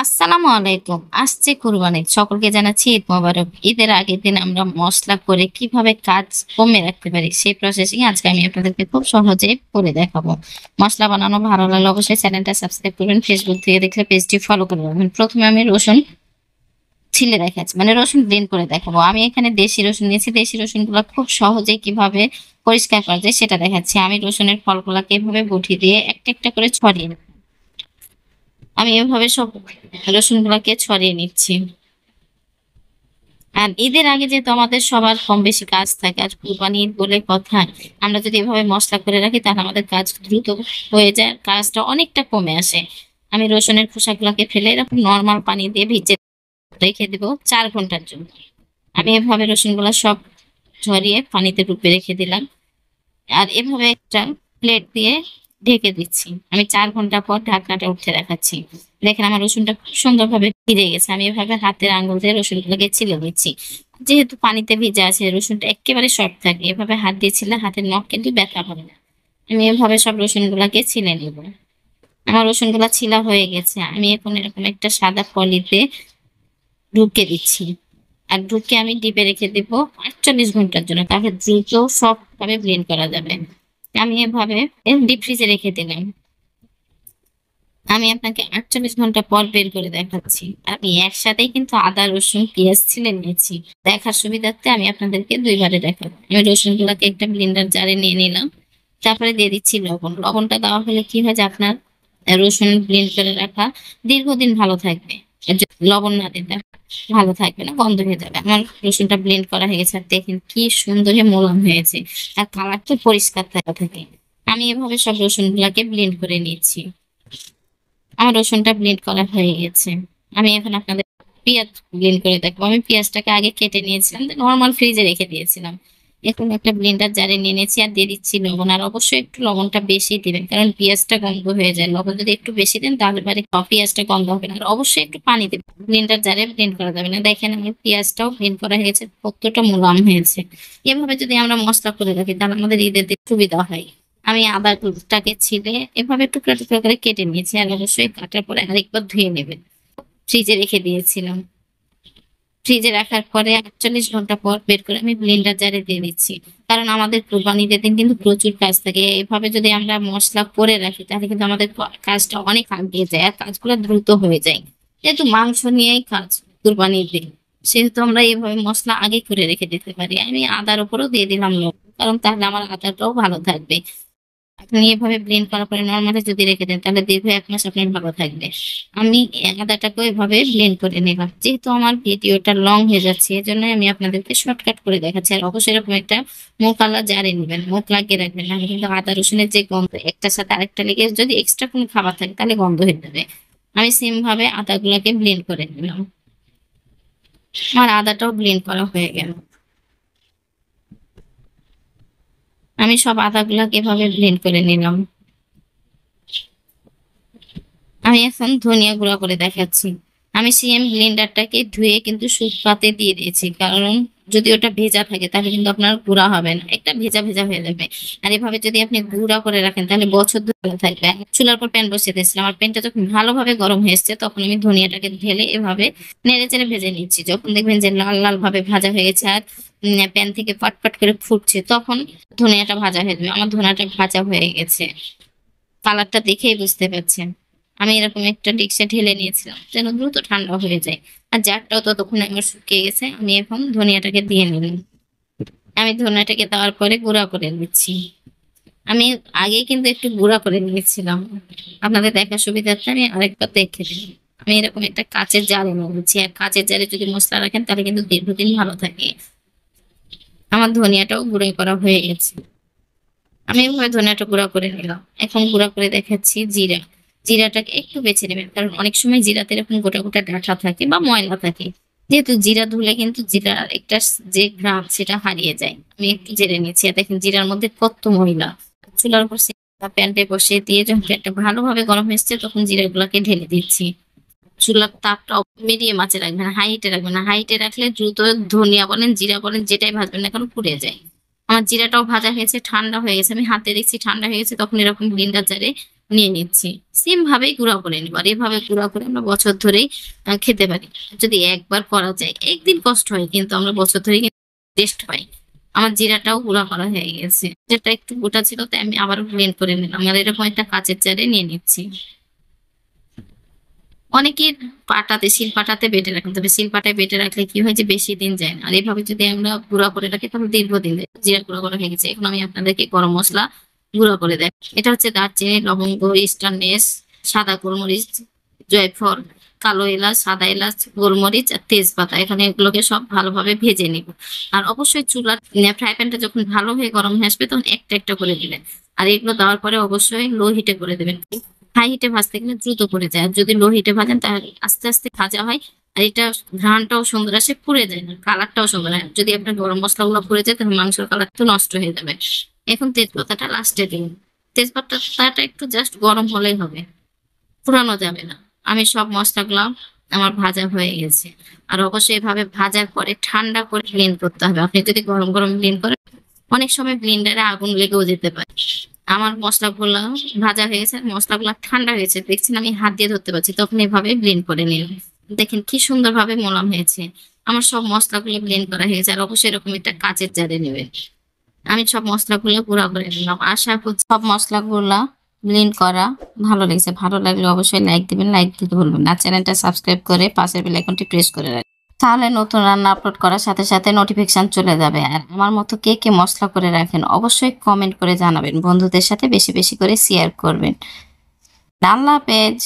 আসসালামু আলাইকুম। আসছে কুরবানি। সকলকে জানাচ্ছি ঈদ মোবারক। ঈদের আগের দিন আমরা মসলা করে কিভাবে কাজ কমে রাখতে পারি সেই প্রসেসিং আজকে আমি আপনাদেরকে খুব সহজে করে দেখাবো। মসলা বানানো ভালো লাগলে অবশ্যই চ্যানেলটা সাবস্ক্রাইব করবেন। ফেসবুক থেকে দেখলে পেজটি ফলো করে রাখবেন। প্রথমে আমি রসুন ছিলে দেখাচ্ছি, মানে রসুন ব্লেন্ড করে দেখাবো। আমি এখানে দেশি রসুন নিয়েছি। দেশি রসুনগুলো খুব সহজে কিভাবে পরিষ্কার করা যায় সেটা দেখাচ্ছি। আমি রসুনের ফলগুলাকে এভাবে বটি দিয়ে একটা একটা করে ছড়িয়ে নেব। আমি এভাবে সব রসুনগুলাকে ছড়িয়ে নিচ্ছি। আর ঈদের আগে যেহেতু আমাদের সবার কম বেশি কাজ থাকে, আর কুরবানি ঈদ বলে কথা, আমরা যদি এভাবে মশলা করে রাখি তাহলে আমাদের কাজ দ্রুত হয়ে যায়, কাজটা অনেকটা কমে আসে। আমি রসুনের খোসাগুলোকে ফেলে এরকম নর্মাল পানি দিয়ে ভিজে রেখে দেবো 4 ঘন্টার জন্য। আমি এভাবে রসুনগুলো সব ঝরিয়ে পানিতে ডুবে রেখে দিলাম। আর এভাবে একটা প্লেট দিয়ে ঢেকে দিচ্ছি। আমি 4 ঘন্টা পর ঢাকনাটা উঠে দেখাচ্ছি। দেখেন আমার রসুনটা খুব সুন্দরভাবে ভিজে গেছে। আমি এভাবে হাতের আঙ্গুল দিয়ে রসুনগুলোকে ছিলে নিচ্ছি। যেহেতু পানিতে ভিজে আছে রসুনটা একেবারে সফট থাকে, এভাবে হাত দিয়ে ছিলে হাতের নখ কিন্তু ব্যথা হবে না। আমি এভাবে সব রসুনগুলোকে ছিলে নেব। আমার রসুনগুলা ছিলা হয়ে গেছে। আমি এখন এরকম একটা সাদা পলিতে ঢুকে দিচ্ছি। আর ঢুকে আমি ডিপে রেখে দেবো 48 ঘন্টার জন্য, তাহলে দ্রুত সবভাবে ব্লেন্ড করা যাবে। আমি এভাবে ডিপ ফ্রিজে রেখে দিলাম। আমি আপনাকে 48 ঘন্টা পর বের করে দেখাচ্ছি। আমি একসাথেই কিন্তু আদা রসুন পেঁয়াজ ছিলে নিয়েছি। দেখার সুবিধার্থে আমি আপনাদেরকে দুইবারে দেখাবো। আমি রসুন গুলাকে একটা ব্লেন্ডার জারে নিয়ে নিলাম। তারপরে দিয়ে দিচ্ছি লবণ। লবণটা দেওয়া হলে কি হয় যে আপনার রসুন ব্লেন্ড করে রাখা দীর্ঘদিন ভালো থাকবে। আর যদি লবণ না দিতে ভালো থাকবে না, গন্ধ হয়ে যাবে। আমার রসুনটা ব্লেন্ড করা হয়ে গেছে। আর দেখেন কি সুন্দর মোলায়েম হয়েছে, আর কালারটা পরিষ্কার থাকে। আমি এভাবে সব রসুন গুলাকে ব্লেন্ড করে নিচ্ছি। আমার রসুনটা ব্লেন্ড করা হয়ে গেছে। আমি এখন আপনাদের পেঁয়াজ ব্লেন্ড করে দেখবো। আমি পেঁয়াজটাকে আগে কেটে নিয়েছিলাম, নর্মাল ফ্রিজে রেখে দিয়েছিলাম। এখন একটা ব্লেন্ডার জারে নিয়ে নিয়েছি আর দিয়ে দিচ্ছি লবণ। আর অবশ্যই একটু লবণটা বেশি দিবেন, কারণ পেঁয়াজটা গন্ধ হয়ে যায়। লবণ যদি একটু বেশি দেন তাহলে পরে পেঁয়াজটা গন্ধ হবে না। আর অবশ্যই একটু পানি দেবেন, ব্লেন্ডার জারে ব্লেন্ড করা যাবে না। দেখেন আমার পেঁয়াজটাও ব্লেন্ড করা হয়েছে, কতটা মোলায়েম হয়েছে। এভাবে যদি আমরা মশলা করে রাখি তাহলে আমাদের ঈদের দিন সুবিধা হয়। আমি আদাটাকে ছিলে এভাবে টুকরা টুকরা করে কেটে নিয়েছি। আর অবশ্যই কাটার পরে আরেকবার ধুয়ে নেবেন। ফ্রিজে রেখে দিয়েছিলাম। ফ্রিজে রাখার পরে 48 ঘন্টা পর বের করে আমি ব্লেন্ডার জারে দিয়ে দিচ্ছি। কারণ আমাদের কোরবানির দিন কিন্তু প্রচুর কাজ থাকে। এভাবে যদি আমরা মশলা করে রাখি তাহলে কিন্তু আমাদের কাজটা অনেক আগিয়ে যায়, আর কাজগুলো দ্রুত হয়ে যায়। যেহেতু মাংস নিয়েই কাজ কোরবানির দিন, সেহেতু আমরা এইভাবে মশলা আগে করে রেখে দিতে পারি। আমি আদার উপরেও দিয়ে দিলাম লবণ, কারণ তাহলে আমার আদাটাও ভালো থাকবে। আপনি এভাবে ব্লেন্ড করার পরে নরমালি যদি রেখে দেন তাহলে দীর্ঘ 1 মাস আপনার ভালো থাকবে। আমি আদাটাকেও এভাবে ব্লেন্ড করে নিলাম। যেহেতু আমার ভিডিওটা লং হয়ে যাচ্ছে এজন্য আমি আপনাদেরকে শর্টকাট করে দেখাচ্ছি। আর অবশ্যই এরকম একটা মোকালা জারে নেবেন, মুখ লাগিয়ে রাখবেন, নাহলে কিন্তু আদা রসুনের যে গন্ধ একটার সাথে আরেকটা লেগে যদি এক্সট্রা কোনো খাবার থাকে তাহলে গন্ধ হয়ে যাবে। আমি সেম ভাবে আদাগুলাকে ব্লেন্ড করে নিলাম। আমার আদাটাও ব্লেন্ড করা হয়ে গেল। আমি সব আদাগুলাকে এভাবে ব্লেন্ড করে নিলাম। আমি এখন ধনিয়া গুঁড়া করে দেখাচ্ছি। আমি সিএম ব্লেন্ডারটাকে ধুয়ে কিন্তু শুকনাতে দিয়ে দিয়েছি, কারণ যদি ওটা ভেজা থাকে তাহলে কিন্তু আপনার গুঁড়া হবে না, একটা ভেজা ভেজা হয়ে যাবে। আর এভাবে যদি আপনি গুঁড়া করে রাখেন তাহলে বছর ধরে ভালো থাকবে। চুলার পর প্যান বসিয়ে দিয়েছিলাম। আমার প্যানটা যখন ভালোভাবে গরম হয়েছে তখন আমি ধনিয়াটাকে ঢেলে এভাবে নেড়ে চেড়ে ভেজে নিচ্ছি। যখন দেখবেন যে লাল লাল ভাবে ভাজা হয়ে গেছে আর প্যান থেকে পটপট করে ফুটছে, তখন ধনিয়াটা ভাজা হয়ে যাবে। আমার ধনিয়াটা ভাজা হয়ে গেছে, কালারটা দেখেই বুঝতে পারছেন। আমি এরকম একটা ডিক্সে ঢেলে নিয়েছিলাম যেন দ্রুত ঠান্ডা হয়ে যায়। আর জারটাও ততক্ষণ আমার শুকিয়ে গেছে। আমি এখন ধনিয়াটাকে দিয়ে নিলাম। আমি ধনিয়াটাকে দেওয়ার পরে গুঁড়া করে নিচ্ছি। আমি আগে কিন্তু একটু গুঁড়া করে নিয়েছিলাম, আপনাদের দেখার সুবিধার্থে আমি আরেকবার দেখে দিই। আমি এরকম একটা কাঁচের জারে নিয়েছি। আর কাঁচের জারে যদি মশলা রাখেন তাহলে কিন্তু দীর্ঘদিন ভালো থাকে। আমার ধনিয়াটাও গুঁড়ো করা হয়ে গেছে। আমি এভাবে ধনিয়াটা গুঁড়া করে নিলাম। এখন গুঁড়া করে দেখাচ্ছি জিরা। জিরাটাকে একটু বেছে নেবেন, কারণ অনেক সময় জিরাতে এরকম গোটা গোটা ডাঁটা থাকে বা ময়লা থাকে। যেহেতু জিরা ধুলে কিন্তু জিরার একটা যে ঘ্রাণ সেটা হারিয়ে যায়। আমি একটু জেনে নিচ্ছি। আর দেখেন জিরার মধ্যে কত ময়লা। চুলার উপর প্যানটা বসিয়ে দিয়ে যখন প্যানটা ভালোভাবে গরম হয়েছে তখন জিরাগুলোকে ঢেলে দিচ্ছি। চুলার তাপটা মিডিয়াম আঁচে রাখবেন, হাইটে রাখবেন না। হাইটে রাখলে দ্রুত ধনিয়া বলেন জিরা বলেন যেটাই ভাজবেন না কারণ পুড়ে যায়। আমার জিরাটাও ভাজা হয়েছে, ঠান্ডা হয়ে গেছে। আমি হাতে দেখছি ঠান্ডা হয়ে গেছে, তখন এরকম ব্লেন্ডার জারে নিয়ে নিচ্ছি। সেম ভাবেই গুঁড়া করে নিব। আর এভাবে গুঁড়া করে আমরা বছর ধরেই খেতে পারি। যদি একবার করা যায়, একদিন কষ্ট হয় কিন্তু আমরা বছর ধরেই টেস্ট পাই। আমার জিরাটাও গুঁড়া করা হয়ে গেছে। যেটা একটু গোটা ছিল তাই আমি আবারও ব্লেন্ড করে নিলাম। আর এরকম একটা কাঁচের জারে নিয়ে নিচ্ছি। অনেকের পাটাতে শিলপাটাতে বেটে রাখেন, তবে শিলপাটায় বেটে রাখলে কি হয় যে বেশি দিন যায় না। আর এভাবে যদি আমরা গুঁড়া করে রাখি তাহলে দীর্ঘদিন যায়। জিরা গুঁড়া করা হয়ে গেছে, এখন আমি আপনাদেরকে গরম মশলা গুঁড়া করে দেয়। এটা হচ্ছে দারচিনি, লবঙ্গ, স্টারনেস, সাদা গোলমরিচ, জয়ফল, কালো এলাচ, সাদা এলাচ, গোলমরিচ আর তেজপাতা। এখানে এগুলোকে সব ভালোভাবে ভেজে নিব। আর অবশ্যই চুলার ফ্রাই প্যানটা যখন ভালো হয়ে গরম হয়ে আসবে তখন একটা একটা করে দিবেন। আর এগুলো দেওয়ার পরে অবশ্যই লো হিটে করে দেবেন। হাই হিটে ভাজতে গেলে দ্রুত পড়ে যায়, আর যদি লো হিটে ভাজেন তাহলে আস্তে আস্তে ভাজা হয়। আর এটা ঘ্রাণটাও সুন্দর আসে, পুড়ে যায় না, কালারটাও সুন্দর হয়। যদি আপনার গরম মশলাগুলো পুড়ে যায় তাহলে মাংসের কালার তো নষ্ট হয়ে যাবে। এখন তেজপাতাটা লাস্টে দিন। তেজপাতাটা একটু জাস্ট গরম হলেই হবে, পুরানো যাবে না। আমি সব মশলাগুলো আমার ভাজা হয়ে গেছে। আর অবশ্যই এভাবে ভাজার পরে ঠান্ডা করে ব্লেন্ড করতে হবে। আপনি যদি গরম গরম ব্লেন্ড করেন অনেক সময় ব্লেন্ডারে আগুন লেগেও যেতে পারে। আমার মশলাগুলো ভাজা হয়ে গেছে, মশলাগুলো ঠান্ডা হয়েছে, দেখছেন আমি হাত দিয়ে ধরতে পারছি। তখন এভাবে ব্লেন্ড করে নিলাম। দেখেন কি সুন্দরভাবে মোলাম হয়েছে। আমার সব মশলাগুলো ব্লেন্ড করা হয়ে গেছে। আর অবশ্যই এরকম একটা কাঁচের জারে নেবেন। আমি সব মশলাগুলো গুঁড়া করে নিলাম। আশা করছি সব মশলাগুলা ব্লেন্ড করা ভালো লেগেছে। ভালো লাগলে অবশ্যই লাইক দিবেন, লাইক দিতে ভুলবেন না। চ্যানেলটা সাবস্ক্রাইব করে পাশের বেল আইকনটি প্রেস করে রাখবেন। তাহলে নতুন রান্না আপলোড করার সাথে সাথে নোটিফিকেশন চলে যাবে। আর আমার মতো কে কে মশলা করে রাখেন অবশ্যই কমেন্ট করে জানাবেন। বন্ধুদের সাথে বেশি বেশি করে শেয়ার করবেন। আল্লাহ হাফেজ।